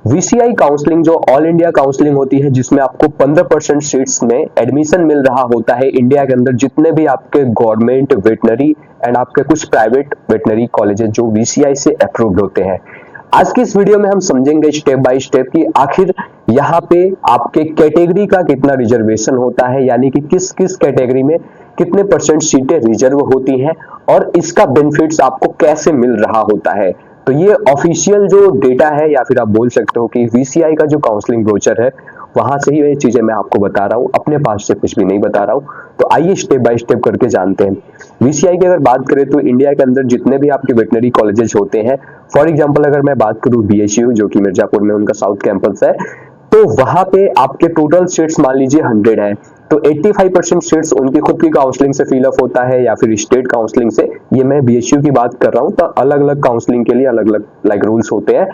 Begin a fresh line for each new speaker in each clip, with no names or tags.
VCI counselling जो all India counselling होती है, जिसमें आपको 15% सीट्स में एडमिशन मिल रहा होता है इंडिया के अंदर जितने भी आपके गवर्नमेंट वेटनरी एंड आपके कुछ प्राइवेट वेटनरी कॉलेजेस जो वीसीआई से अप्रूव्ड होते हैं। आज की इस वीडियो में हम समझेंगे स्टेप बाय स्टेप कि आखिर यहाँ पे आपके कैटेगरी का कितना रिजर्वेशन होता है, यानी कि किस किस कैटेगरी में कितने परसेंट सीटें रिजर्व होती हैं और इसका बेनिफिट्स आपको कैसे मिल रहा होता है। तो ये ऑफिशियल जो डेटा है, या फिर आप बोल सकते हो कि वीसीआई का जो काउंसलिंग ब्रोचर है वहां से ही ये चीजें मैं आपको बता रहा हूँ, अपने पास से कुछ भी नहीं बता रहा हूँ। तो आइए स्टेप बाय स्टेप करके जानते हैं। वीसीआई की अगर बात करें तो इंडिया के अंदर जितने भी आपके वेटनरी कॉलेजेस होते हैं, फॉर एग्जांपल अगर मैं बात करूं बीएचयू जो कि मिर्जापुर में उनका साउथ कैंपस है, तो वहां पे आपके टोटल सीट्स मान लीजिए 100 है, तो 85% सीट्स उनकी खुद की काउंसलिंग से फिल अप होता है या फिर स्टेट काउंसलिंग से। ये मैं बीएचयू की बात कर रहा हूँ, तो अलग अलग काउंसलिंग के लिए अलग अलग लाइक रूल्स होते हैं।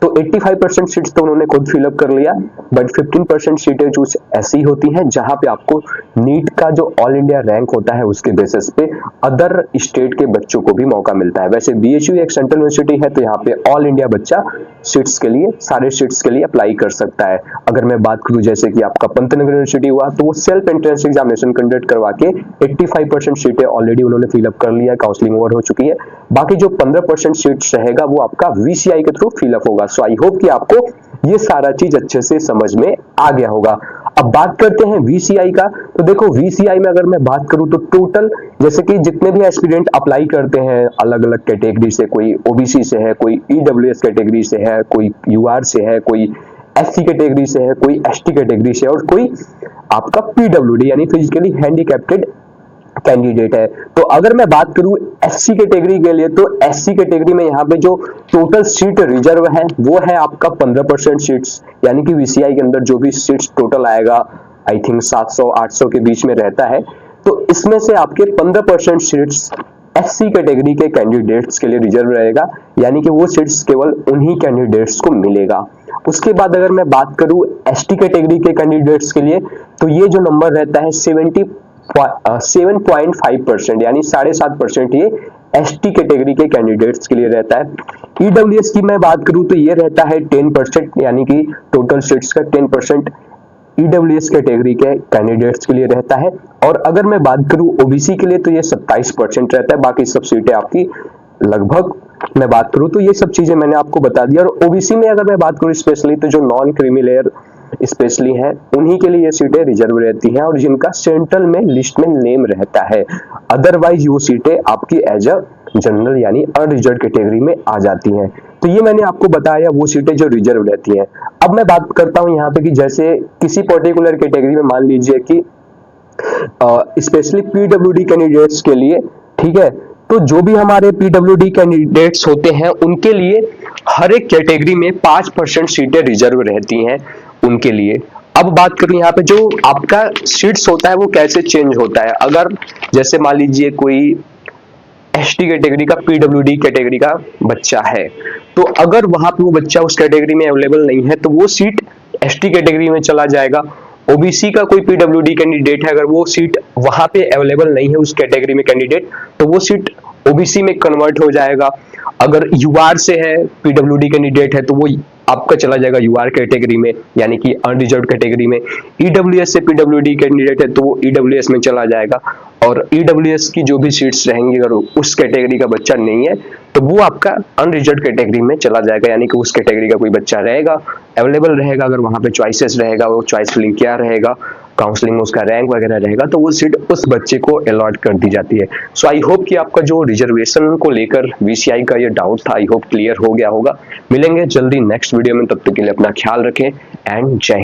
तो 85% सीट्स तो उन्होंने खुद फिलअप कर लिया, बट 15% सीटें जो ऐसी होती हैं जहां पे आपको नीट का जो ऑल इंडिया रैंक होता है उसके बेसिस पे अदर स्टेट के बच्चों को भी मौका मिलता है। वैसे बीएचयू एक सेंट्रल यूनिवर्सिटी है, तो यहाँ पे ऑल इंडिया बच्चा सीट्स के लिए सारे सीट्स के लिए अप्लाई कर सकता है। अगर मैं बात करूं जैसे कि आपका पंतनगर यूनिवर्सिटी हुआ, तो वो सेल्फ एंट्रेंस एग्जामिनेशन कंडक्ट करवा के 85% सीटें ऑलरेडी उन्होंने फिलअप कर लिया है, काउंसलिंग ओवर हो चुकी है। बाकी जो 15% सीट्स रहेगा वो आपका वीसीआई के थ्रू फिलअप होगा। सो आई होप कि आपको ये सारा चीज अच्छे से समझ में आ गया होगा। अब बात करते हैं वीसीआई का। तो देखो वीसीआई में अगर मैं बात करूं तो टोटल जैसे कि जितने भी एस्पिरेंट अप्लाई करते हैं अलग अलग कैटेगरी से, कोई ओबीसी से है, कोई ईडब्ल्यूएस कैटेगरी से है, कोई यूआर से है, कोई एससी कैटेगरी से है, कोई एसटी कैटेगरी से है और कोई आपका पीडब्ल्यूडी यानी फिजिकली हैंडीकैप्टेड कैंडिडेट है। तो अगर मैं बात करूं एससी कैटेगरी के लिए, तो एससी कैटेगरी में यहाँ पे जो टोटल सीट रिजर्व है वो है आपका 15% सीट्स, यानी कि वीसीआई के अंदर जो भी सीट्स टोटल आएगा आई थिंक 700-800 के बीच में रहता है। तो इसमें से आपके 15% सीट्स एससी कैटेगरी के कैंडिडेट्स के लिए रिजर्व रहेगा, यानी कि वो सीट्स केवल उन्हीं कैंडिडेट्स को मिलेगा। उसके बाद अगर मैं बात करूं एसटी कैटेगरी के कैंडिडेट्स के लिए, तो ये जो नंबर रहता है 7.5% यानी 7.5% ये एसटी कैटेगरी के कैंडिडेट्स के लिए रहता है। ईडब्ल्यूएस की मैं बात करूं तो ये रहता है 10%, यानी कि टोटल सीट्स का 10% ईडब्ल्यूएस कैटेगरी के कैंडिडेट्स के लिए रहता है। और अगर मैं बात करूं ओबीसी के लिए तो ये 27% रहता है। बाकी सब सीटें आपकी लगभग मैं बात करूं तो ये सब चीजें मैंने आपको बता दी। और ओबीसी में अगर मैं बात करूं स्पेशली तो जो नॉन क्रीमी लेयर स्पेशली है उन्हीं के लिए ये सीटें रिजर्व रहती हैं और जिनका सेंट्रल में लिस्ट में नेम रहता है। अदरवाइज वो सीटें आपकी एज अ जनरल यानी अनरिजर्व कैटेगरी में आ जाती हैं। तो ये मैंने आपको बताया वो सीटें जो रिजर्व रहती हैं। अब मैं बात करता हूं यहाँ पे कि जैसे किसी पर्टिकुलर कैटेगरी में मान लीजिए कि स्पेशली पीडब्ल्यूडी कैंडिडेट्स के लिए, ठीक है, तो जो भी हमारे पीडब्ल्यूडी कैंडिडेट्स होते हैं उनके लिए हर एक कैटेगरी में 5% सीटें रिजर्व रहती हैं उनके लिए। अब बात करूं यहाँ पे जो आपका सीट्स होता है वो कैसे चेंज होता है। अगर जैसे मान लीजिए कोई एसटी कैटेगरी का पीडब्ल्यूडी कैटेगरी का बच्चा है, तो अगर वहां पे वो बच्चा उस कैटेगरी में अवेलेबल नहीं है तो वो सीट एसटी कैटेगरी में चला जाएगा। ओबीसी का कोई पीडब्ल्यूडी कैंडिडेट है, अगर वो सीट वहां पे अवेलेबल नहीं है उस कैटेगरी में कैंडिडेट, तो वो सीट ओबीसी में कन्वर्ट हो जाएगा। अगर यूआर से है पीडब्ल्यूडी कैंडिडेट है तो वो आपका चला जाएगा यूआर कैटेगरी में, यानी कि अनरिजर्व कैटेगरी में। ईडब्ल्यूएस से पीडब्ल्यूडी कैंडिडेट है तो वो ईडब्ल्यूएस में चला जाएगा। और ईडब्ल्यूएस की जो भी सीट्स रहेंगी अगर उस कैटेगरी का बच्चा नहीं है तो वो आपका अनरिजर्व कैटेगरी में चला जाएगा, यानी कि उस कैटेगरी का कोई बच्चा रहेगा अवेलेबल रहेगा। अगर वहां पे चॉइसेस रहेगा, वो चॉइस फिलिंग क्या रहेगा, काउंसलिंग में उसका रैंक वगैरह रहेगा, तो वो सीट उस बच्चे को अलॉट कर दी जाती है। सो आई होप कि आपका जो रिजर्वेशन को लेकर वीसीआई का ये डाउट था आई होप क्लियर हो गया होगा। मिलेंगे जल्दी नेक्स्ट वीडियो में, तब तक के लिए अपना ख्याल रखें एंड जय हिंद।